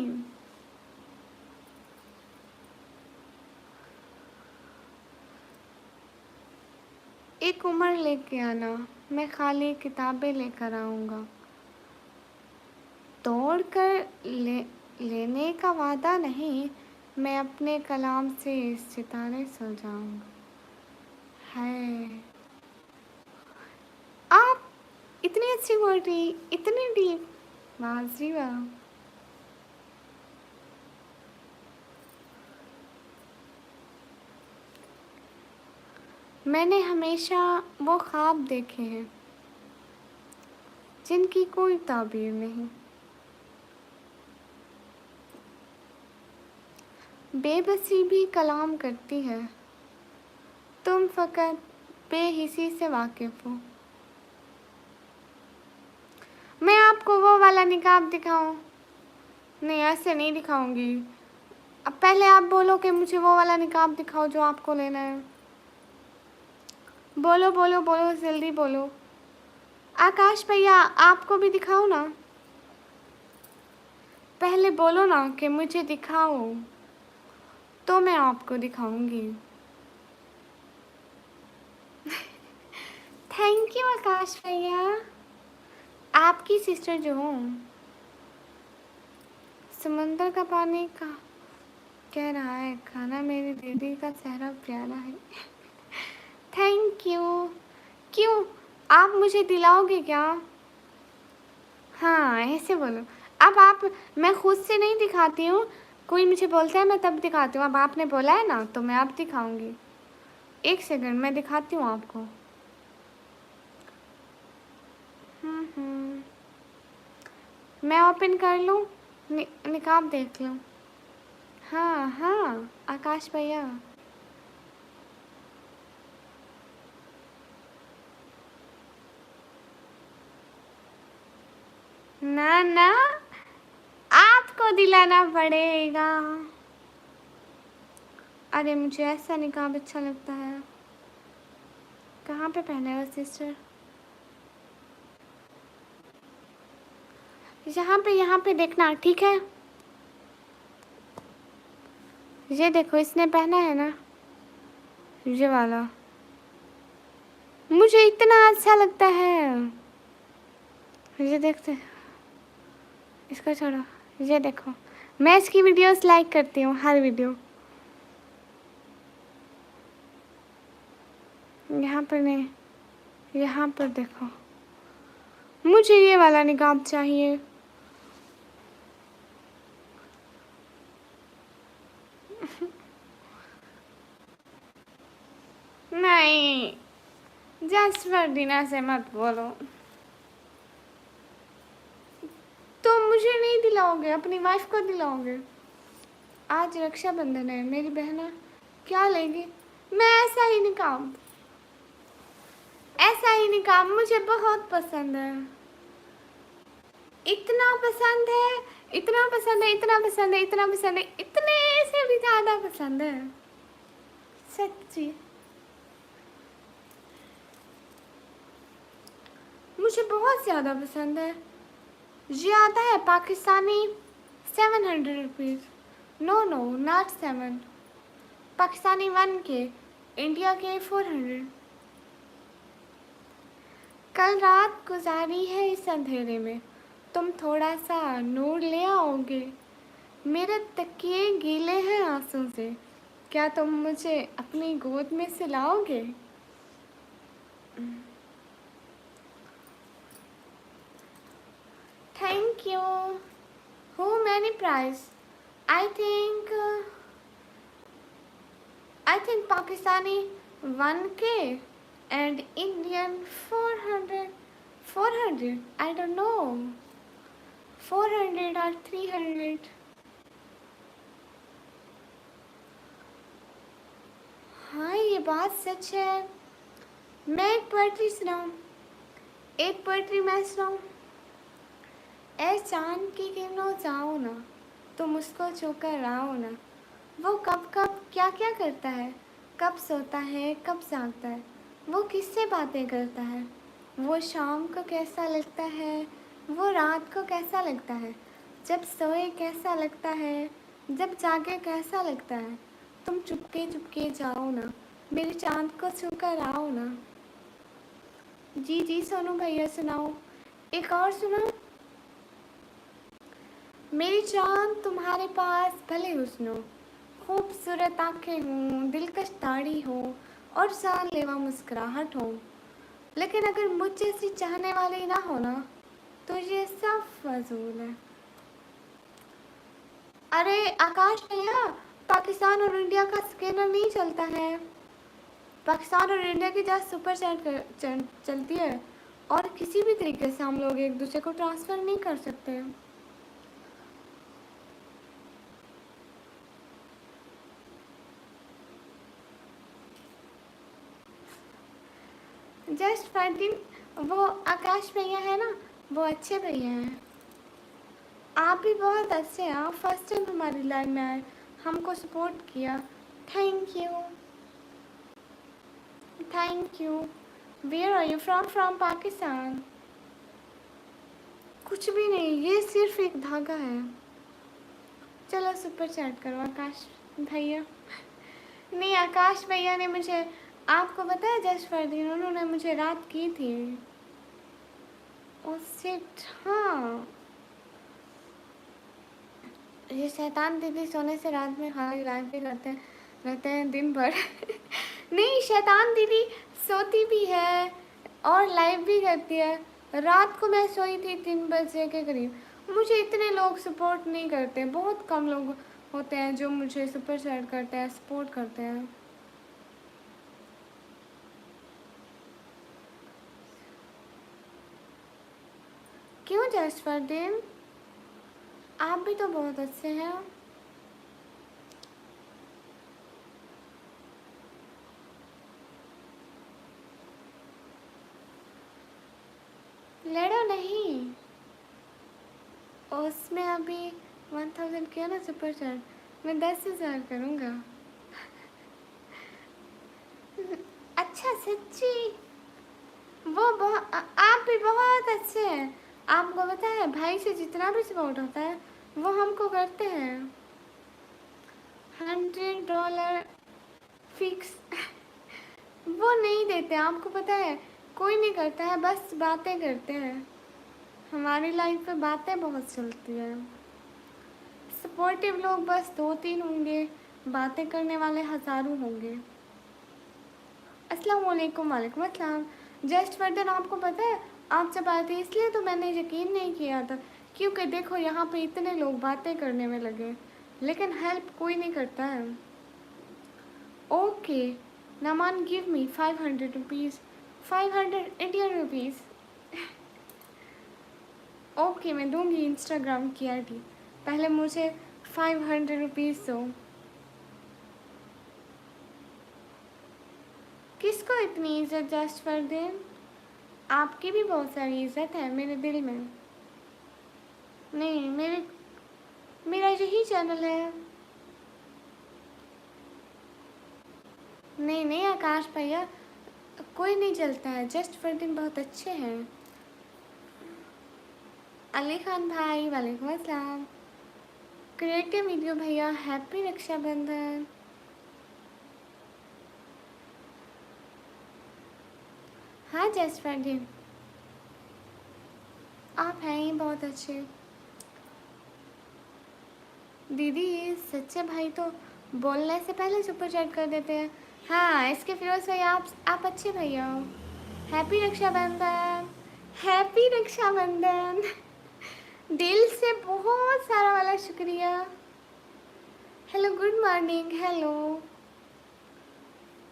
एक उम्र लेके आना, मैं खाली किताबें लेकर आऊँगा। तोड़ कर लेने का वादा नहीं, मैं अपने कलाम से सितारे सजाऊँगा। है आप इतनी अच्छी बोल रही, इतनी डीप, वाह जी वाह। मैंने हमेशा वो ख्वाब देखे हैं जिनकी कोई ताबीर नहीं। बेबसी भी कलाम करती है, तुम फ़कत बेहिसी से वाकिफ़ हो। मैं आपको वो वाला निकाब दिखाऊं? नहीं, ऐसे नहीं दिखाऊंगी। अब पहले आप बोलो कि मुझे वो वाला निकाब दिखाओ जो आपको लेना है। बोलो बोलो बोलो, जल्दी बोलो। आकाश भैया आपको भी दिखाओ ना, पहले बोलो ना कि मुझे दिखाओ, तो मैं आपको दिखाऊंगी। थैंक यू आकाश भैया, आपकी सिस्टर जो हूँ। समंदर का पानी का कह रहा है, खाना मेरी दीदी का चेहरा प्यारा है। Thank you. क्यों, आप मुझे दिलाओगे क्या? हाँ ऐसे बोलो। अब आप, मैं खुद से नहीं दिखाती हूँ, कोई मुझे बोलता है मैं तब दिखाती हूँ। अब आपने बोला है ना, तो मैं अब दिखाऊंगी। एक सेकंड, मैं दिखाती हूँ आपको। मैं ओपन कर लूँ, निकाब देख लूँ। हाँ हाँ आकाश भैया, ना ना, आपको दिलाना पड़ेगा। अरे मुझे ऐसा निकाब अच्छा लगता है। कहाँ पे पहने हो सिस्टर? यहाँ पे देखना, ठीक है। ये देखो, इसने पहना है ना, ये वाला मुझे इतना अच्छा लगता है। ये देखते, इसको छोड़ो, ये देखो, मैं इसकी वीडियोस लाइक करती हूँ, हर वीडियो। यहाँ पर नहीं, यहाँ पर देखो, मुझे ये वाला निकाब चाहिए। नहीं, जस्ट फॉर डिनर से मत बोलो। मुझे नहीं दिलाओगे, अपनी वाइफ को दिलाओगे। आज रक्षाबंधन है, मेरी बहना क्या लेगी? मैं ऐसा ही निकाम, ऐसा ही निकाम मुझे बहुत पसंद है, इतना पसंद है, इतना पसंद है, इतना पसंद है, इतना पसंद है, इतने से भी ज़्यादा पसंद है सच्ची। मुझे बहुत ज़्यादा पसंद है। ये आता है Pakistani 700 rupees, no no not 7, Pakistani 1K, India के 400। कल रात गुजारी है इस अंधेरे में, तुम थोड़ा सा नूर ले आओगे। मेरे तकिए गीले हैं आंसू से, क्या तुम मुझे अपनी गोद में सिलाओगे? Thank you. How many price? I think Pakistani 1K and Indian 400. 400? I don't know. 400 or 300. हाँ ये बात सच है। मैं एक पोएट्री सुनाऊँ, एक पोएट्री मैं सुनाऊँ। ऐ चाँद की किरणों जाओ ना, तुम उसको छूकर आओ ना। वो कब कब क्या क्या करता है, कब सोता है कब जागता है, वो किससे बातें करता है, वो शाम को कैसा लगता है, वो रात को कैसा लगता है, जब सोए कैसा लगता है, जब जागे कैसा लगता है। तुम चुपके चुपके जाओ ना, मेरे चाँद को छूकर आओ ना। जी जी सोनू भैया सुनाओ, एक और सुनाओ। मेरी जान तुम्हारे पास भले हुस्न, खूबसूरत आँखें हों, दिलकश दाढ़ी हो और जानलेवा मुस्कुराहट हो, लेकिन अगर मुझ जैसी चाहने वाली ना हो ना, तो ये सब फजूल है। अरे आकाश भैया, पाकिस्तान और इंडिया का स्कैनर नहीं चलता है। पाकिस्तान और इंडिया की जहाँ सुपर चैट चलती है और किसी भी तरीके से हम लोग एक दूसरे को ट्रांसफ़र नहीं कर सकते। जस्ट फॉर वो आकाश भैया है ना, वो अच्छे भैया हैं। आप भी बहुत अच्छे हैं, आप फर्स्ट टाइम हमारी लाइफ में आए, हमको सपोर्ट किया, thank you thank you. Where are you from? From Pakistan. कुछ भी नहीं, ये सिर्फ एक धागा है। चलो सुपर चैट करो आकाश भैया। नहीं आकाश भैया ने मुझे, आपको पता है जस्ट फॉर दिन उन्होंने मुझे रात की थी। ओ शिट, हाँ ये शैतान दीदी सोने से रात में खाली लाइव भी रहते हैं दिन भर। नहीं शैतान दीदी सोती भी है और लाइव भी करती है। रात को मैं सोई थी 3 बजे के करीब। मुझे इतने लोग सपोर्ट नहीं करते, बहुत कम लोग होते हैं जो मुझे सुपर चैट करते हैं, सपोर्ट करते हैं। क्यों जस्ट फॉर दिन, आप भी तो बहुत अच्छे हैं। लड़ो नहीं, उसमें अभी 1000 किया ना सुपर चैट, मैं 10,000 करूँगा। अच्छा सच्ची, वो बहुत, आप भी बहुत अच्छे हैं। आपको पता है भाई से जितना भी सपोर्ट होता है वो हमको करते हैं। $100 फिक्स वो नहीं देते, आपको पता है कोई नहीं करता है, बस बातें करते हैं। हमारी लाइफ में बातें बहुत चलती हैं। सपोर्टिव लोग बस 2-3 होंगे, बातें करने वाले हज़ारों होंगे। अस्सलाम वालेकुम। वालेकुम अस्सलाम। जस्ट फर्दर आपको पता है आप जब आए थे इसलिए तो मैंने यकीन नहीं किया था, क्योंकि देखो यहाँ पे इतने लोग बातें करने में लगे लेकिन हेल्प कोई नहीं करता है। Okay Naman give me 500 rupees, 500 Indian rupees. Okay, मैं दूंगी इंस्टाग्राम की आईडी, पहले मुझे 500 रुपीज़ दो। किसको इतनी इज्जत जस्ट फॉर देम? आपकी भी बहुत सारी इज्जत है मेरे दिल में। नहीं, मेरा यही चैनल है। नहीं नहीं आकाश भैया, कोई नहीं चलता है, जस्ट फॉर दिन बहुत अच्छे हैं। अली खान भाई वालेकुम अस्सलाम। क्रिएटिव वीडियो भैया, हैप्पी रक्षाबंधन। हाँ जस्ट फॉर दिन, आप हैं ही बहुत अच्छे। दीदी सच्चे भाई तो बोलने से पहले सुपर चैट कर देते हैं। हाँ इसके फिरोज भाई, आप अच्छे भैया हो। Happy Rakshabandhan, happy Rakshabandhan. दिल से बहुत सारा वाला शुक्रिया। Hello good morning, hello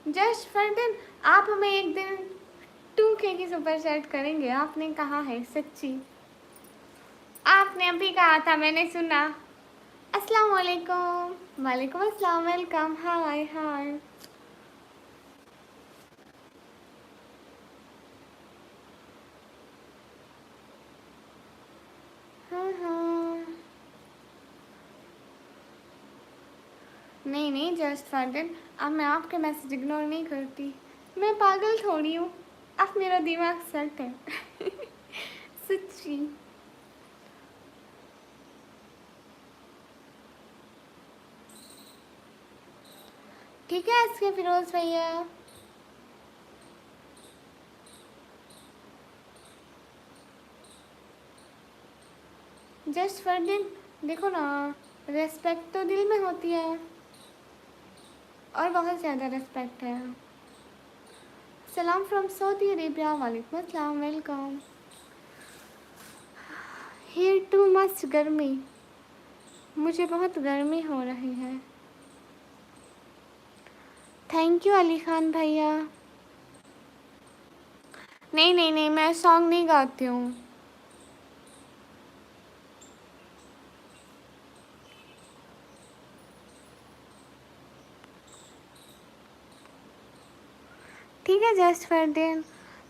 just for आप हमें एक दिन 2K की सुपर चैट करेंगे, आपने कहा है सच्ची, आपने अभी कहा था, मैंने सुना। अस्सलाम वालेकुम। वालेकुम अस्सलाम, वेलकम, हाय हाय। हाँ हाँ, नहीं नहीं जस्ट फॉर अब मैं आपके मैसेज इग्नोर नहीं करती, मैं पागल थोड़ी हूँ, अब मेरा दिमाग सेट है। सच्ची। ठीक है इसके फिरोज भैया। जस्ट फॉर देखो ना, रेस्पेक्ट तो दिल में होती है, और बहुत ज़्यादा रेस्पेक्ट है। सलाम फ्रॉम सऊदी अरेबिया, वालेकुम अस्सलाम, वेलकम। हियर टू मच गर्मी, मुझे बहुत गर्मी हो रही है। थैंक यू अली खान भैया। नहीं नहीं नहीं, मैं सॉन्ग नहीं गाती हूँ। ठीक है जस्ट फॉर दिन,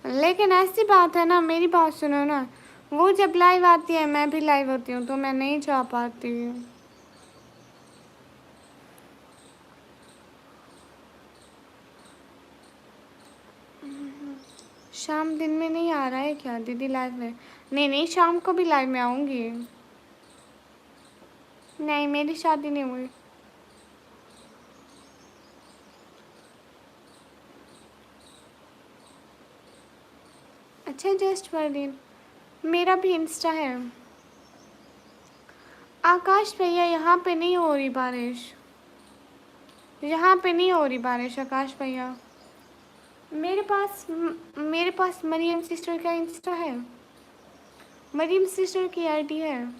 लेकिन ऐसी बात है ना, मेरी बात सुनो ना, वो जब लाइव आती है मैं भी लाइव होती हूँ, तो मैं नहीं जा पाती हूँ। शाम दिन में नहीं आ रहा है क्या दीदी लाइव में? नहीं नहीं, शाम को भी लाइव में आऊँगी। नहीं मेरी शादी नहीं हुई। अच्छा जस्ट फॉर दिन, मेरा भी इंस्टा है। आकाश भैया यहाँ पे नहीं हो रही बारिश, यहाँ पे नहीं हो रही बारिश आकाश भैया। मेरे पास मरियम सिस्टर का इंस्टा है, मरियम सिस्टर की आईडी है।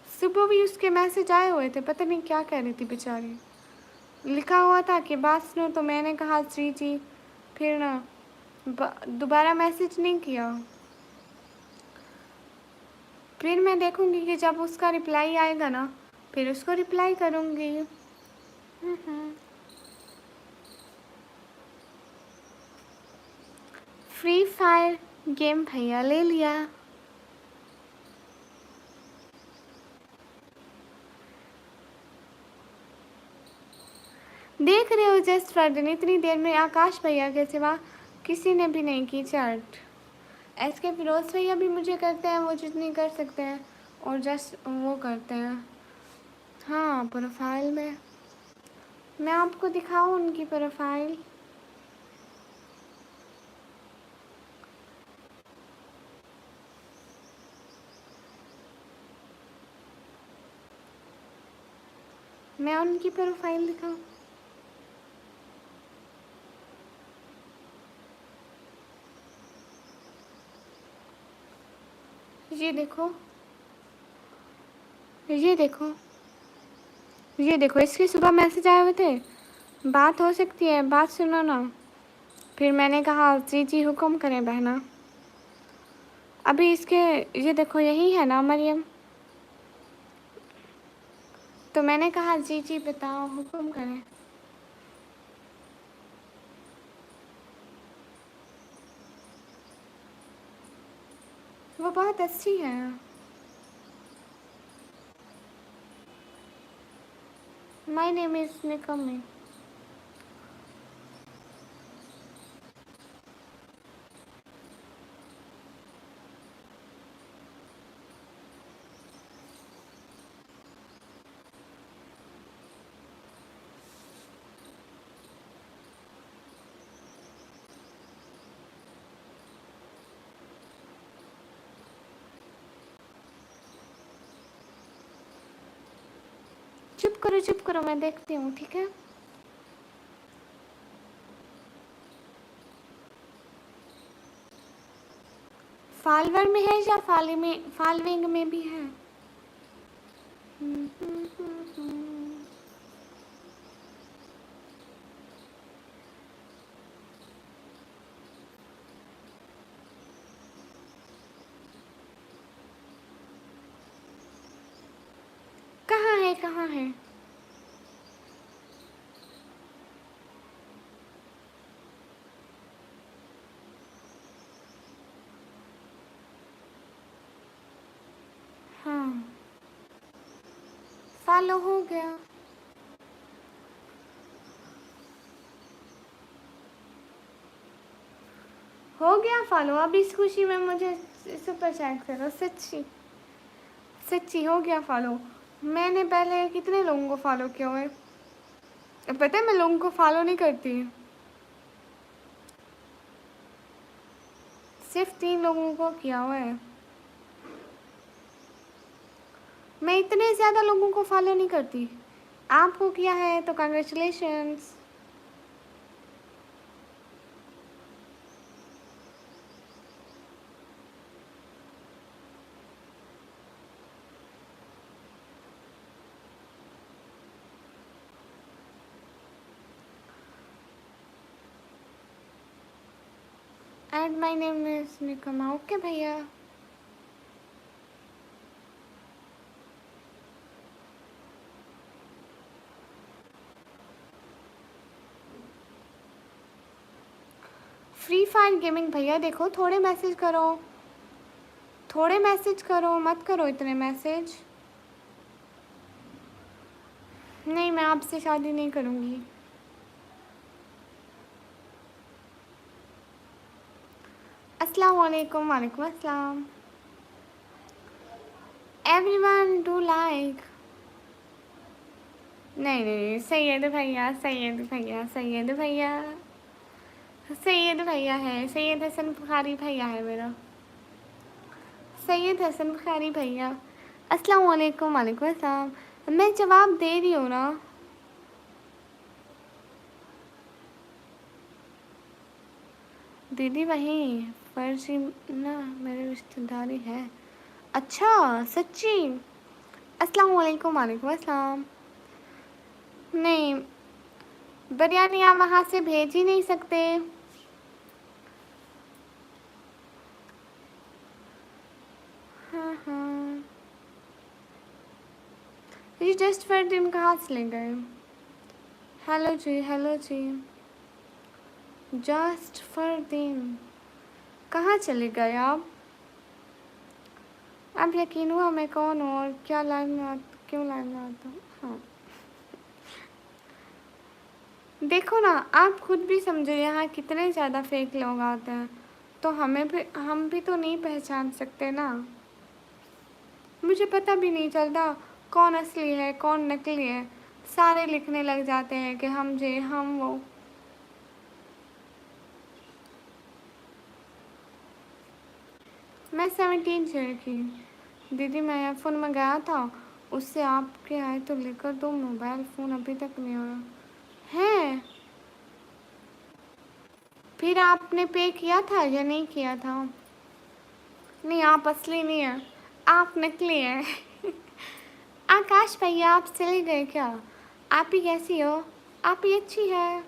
सुबह भी उसके मैसेज आए हुए थे, पता नहीं क्या कह रही थी बेचारी, लिखा हुआ था कि बात सुनो, तो मैंने कहा श्री जी, फिर ना दोबारा मैसेज नहीं किया। फिर मैं देखूंगी कि जब उसका रिप्लाई आएगा ना, फिर उसको रिप्लाई करूंगी। फ्री फायर गेम भैया ले लिया। देख रहे हो जस्ट फॉर दिन, इतनी देर में आकाश भैया के सिवा किसी ने भी नहीं की चैट। एसके फिरोज भैया भी मुझे करते हैं, वो जितनी कर सकते हैं, और जस्ट वो करते हैं। हाँ प्रोफाइल में मैं आपको दिखाऊँ उनकी प्रोफाइल? मैं उनकी प्रोफाइल दिखाऊँ? ये देखो, ये देखो, ये देखो, इसके सुबह मैसेज आए हुए थे, बात हो सकती है, बात सुनो ना। फिर मैंने कहा जी जी हुक्म करें बहना। अभी इसके ये देखो यही है ना मरियम। तो मैंने कहा जी जी बताओ, हुक्म करें। वो बहुत अच्छी है। माय नेम इज निकमी। चुप करो, मैं देखती हूँ, ठीक है। फालवर में है या फालविंग में भी है? कहाँ है? हाँ, फॉलो हो गया। फॉलो। अब इस खुशी में मुझे सुपर चैट करो। सच्ची हो गया फॉलो। मैंने पहले कितने लोगों को फॉलो किया हुआ है। पता है मैं लोगों को फॉलो नहीं करती, सिर्फ 3 लोगों को किया हुआ है। मैं इतने ज़्यादा लोगों को फॉलो नहीं करती। आपको किया है तो congratulations. And my name is निकमा। ओके भैया। फ्री फायर गेमिंग भैया देखो, थोड़े मैसेज करो, मत करो इतने मैसेज। नहीं, मैं आपसे शादी नहीं करूँगी। अस्सलाम वालेकुम। वालेकुम अस्सलाम। Everyone do like. नहीं, सैयद भैया है। सैयद हसन बुखारी भैया है मेरा। सैयद हसन बुखारी भैया। अस्सलाम वालेकुम। वालेकुम अस्सलाम। मैं जवाब दे रही हूँ ना। दीदी वही फर्जी ना, मेरे रिश्तेदारी है। अच्छा सच्ची। अस्सलाम वालेकुम। वालेकुम अस्सलाम। नहीं, बिरयानी आप वहाँ से भेज ही नहीं सकते। हाँ, ये जस्ट फॉर दिन कहाँ से ले गए? Hello ji. जस्ट फॉर दिन कहाँ चले गए आप? अब यकीन हुआ मैं कौन हूँ और क्यों लाइव में आता हूँ। हाँ, देखो ना, आप खुद भी समझो यहाँ कितने ज़्यादा फेक लोग आते हैं, तो हम भी तो नहीं पहचान सकते ना। मुझे पता भी नहीं चलता कौन असली है कौन नकली है। सारे लिखने लग जाते हैं कि हम वो। मैं 17 शेयर की। दीदी मैं एयरफोन मंगाया था, उससे आपके आए तो लेकर दो। मोबाइल फ़ोन अभी तक नहीं आया है। फिर आपने पे किया था या नहीं किया था? नहीं, आप असली नहीं है, आप नकली हैं। आकाश भैया आप चले गए क्या? आप ही कैसी हो? आप ही अच्छी है।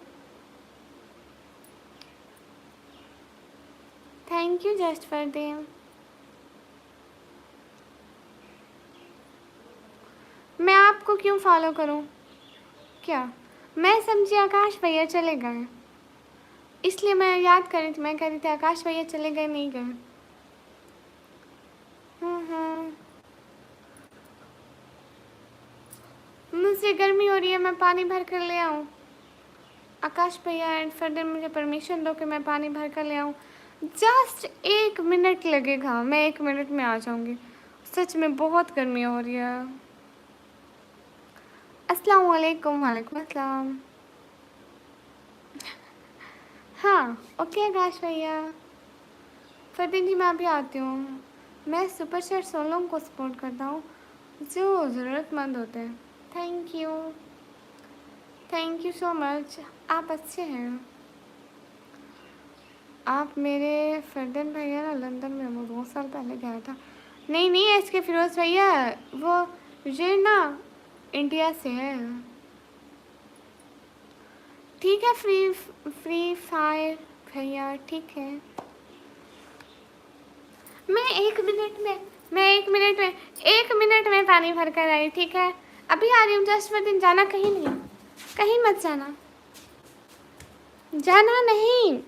Thank you just for them. आपको क्यों फॉलो करूं? क्या मैं समझी आकाश भैया चले गए, इसलिए मैं याद कर रही थी। मैं कह रही थी आकाश भैया चले गए, नहीं गए। मुझसे गर्मी हो रही है, मैं पानी भर कर ले आऊँ? आकाश भैया एंड फर्दर मुझे परमिशन दो कि मैं पानी भर कर ले आऊँ। जस्ट 1 मिनट लगेगा, मैं 1 मिनट में आ जाऊँगी। सच में बहुत गर्मी हो रही है। अस्सलाम वालेकुम। वालेकुम अस्सलाम। हाँ ओके आकाश भैया। फरदीन जी मैं अभी आती हूँ। मैं सुपर स्टार सोलों को सपोर्ट करता हूँ जो ज़रूरतमंद होते हैं। Thank you so much. आप अच्छे हैं। आप मेरे फरदीन भैया ना लंदन में, वो 2 साल पहले गया था। नहीं इसके फिरोज़ भैया, वो ये ना इंडिया से है। ठीक है फ्री फायर भैया, ठीक है। मैं 1 मिनट में पानी भर कर आई, ठीक है? अभी आ रही हूँ, जस्ट दिन जाना कहीं नहीं, कहीं मत जाना, जाना नहीं।